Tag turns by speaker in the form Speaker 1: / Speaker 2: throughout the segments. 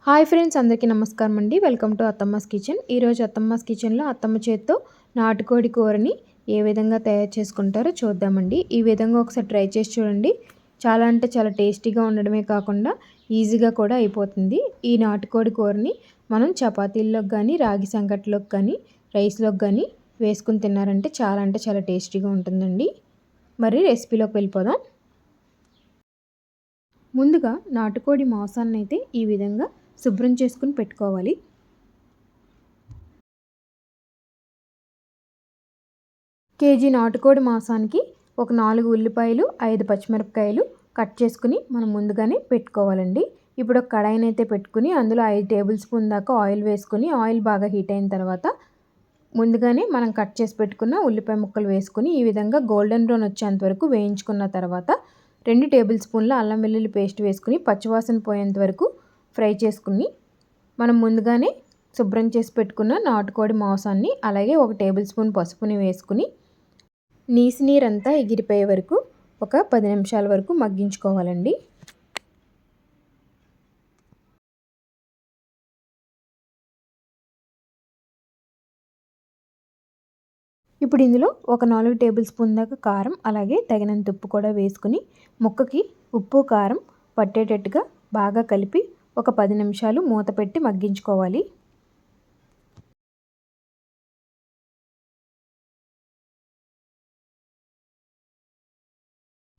Speaker 1: Hi friends, అందరికీ నమస్కారం అండి. Welcome to అత్తమ్మస్ kitchen. ఈరోజు అత్తమ్మస్ కిచెన్లో అత్తమ్మ చేత్తో నాటుకోడి కూరని ఏ విధంగా తయారు చేసుకుంటారో చూద్దామండి. ఈ విధంగా ఒకసారి ట్రై చేసి చూడండి. చాలా అంటే చాలా టేస్టీగా ఉండడమే కాకుండా ఈజీగా కూడా అయిపోతుంది. ఈ నాటుకోడి కూరని మనం చపాతీల్లోకి కానీ, రాగి సంకట్లోకి కానీ, రైస్లోకి కానీ వేసుకుని తిన్నారంటే చాలా అంటే చాలా టేస్టీగా ఉంటుందండి. మరి రెసిపీలోకి వెళ్ళిపోదాం. ముందుగా నాటుకోడి మాంసాన్ని అయితే ఈ విధంగా శుభ్రం చేసుకుని పెట్టుకోవాలి. కేజీ నాటుకోడి మాంసానికి ఒక 4 ఉల్లిపాయలు, 5 పచ్చిమిరపకాయలు కట్ చేసుకుని మనం ముందుగానే పెట్టుకోవాలండి. ఇప్పుడు ఒక కడాయిని అయితే పెట్టుకుని అందులో 5 టేబుల్ స్పూన్ దాకా ఆయిల్ వేసుకుని, ఆయిల్ బాగా హీట్ అయిన తర్వాత ముందుగానే మనం కట్ చేసి పెట్టుకున్న ఉల్లిపాయ ముక్కలు వేసుకుని ఈ విధంగా గోల్డెన్ బ్రౌన్ వచ్చేంత వరకు వేయించుకున్న తర్వాత 2 టేబుల్ స్పూన్ల అల్లం వెల్లుల్లి పేస్ట్ వేసుకుని పచ్చివాసన పోయేంత వరకు ఫ్రై చేసుకుని మనం ముందుగానే శుభ్రం చేసి పెట్టుకున్న నాటుకోడి మాంసాన్ని అలాగే 1 టేబుల్ స్పూన్ పసుపుని వేసుకుని నీసి నీరంతా ఎగిరిపోయే వరకు ఒక 10 నిమిషాల వరకు మగ్గించుకోవాలండి. ఇప్పుడు ఇందులో ఒక 4 టేబుల్ స్పూన్ దాకా కారం అలాగే తగినంత ఉప్పు కూడా వేసుకుని ముక్కకి ఉప్పు కారం పట్టేటట్టుగా బాగా కలిపి ఒక 10 నిమిషాలు మూత పెట్టి మగ్గించుకోవాలి.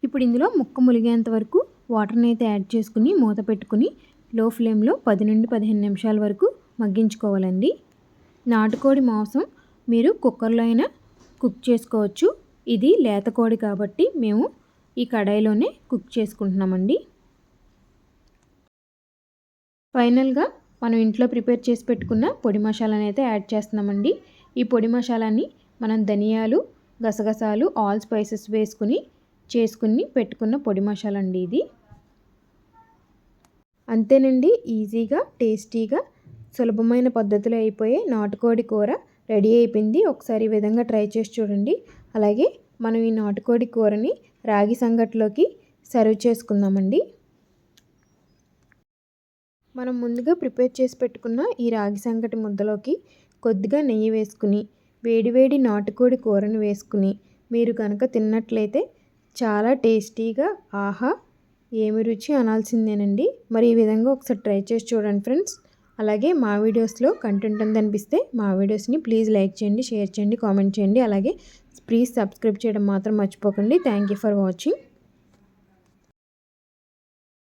Speaker 1: ఇప్పుడు ఇందులో ముక్క ములిగేంత వరకు వాటర్ని అయితే యాడ్ చేసుకుని మూత పెట్టుకుని లో ఫ్లేమ్లో 10 నుండి 15 నిమిషాల వరకు మగ్గించుకోవాలండి. నాటుకోడి మాంసం మీరు కుక్కర్లో అయినా కుక్ చేసుకోవచ్చు. ఇది లేత కోడి కాబట్టి మేము ఈ కడాయిలోనే కుక్ చేసుకుంటున్నామండి. ఫైనల్గా మనం ఇంట్లో ప్రిపేర్ చేసి పెట్టుకున్న పొడి మసాలాని అయితే యాడ్ చేస్తున్నామండి. ఈ పొడి మసాలాని మనం ధనియాలు, గసగసాలు, ఆల్ స్పైసెస్ వేసుకుని చేసుకుని పెట్టుకున్న పొడి మసాలా అండి ఇది. అంతేనండి, ఈజీగా టేస్టీగా సులభమైన పద్ధతిలో అయిపోయే నాటుకోడి కూర రెడీ అయిపోయింది. ఒకసారి ఈ విధంగా ట్రై చేసి చూడండి. అలాగే మనం ఈ నాటుకోడి కూరని రాగి సంగట్లోకి సర్వ్ చేసుకుందామండి. మనం ముందుగా ప్రిపేర్ చేసి పెట్టుకున్న ఈ రాగి సంగటి ముద్దలోకి కొద్దిగా నెయ్యి వేసుకుని వేడివేడి నాటుకోడి కూరని వేసుకుని మీరు కనుక తిన్నట్లయితే చాలా టేస్టీగా ఆహా ఏమి రుచి అనాల్సిందేనండి. మరి ఈ విధంగా ఒకసారి ట్రై చేసి చూడండి ఫ్రెండ్స్. అలాగే మా వీడియోస్లో కంటెంట్ ఉందనిపిస్తే మా వీడియోస్ని ప్లీజ్ లైక్ చేయండి, షేర్ చేయండి, కామెంట్ చేయండి. అలాగే ప్లీజ్ సబ్స్క్రైబ్ చేయడం మాత్రం మర్చిపోకండి. Thank you for watching.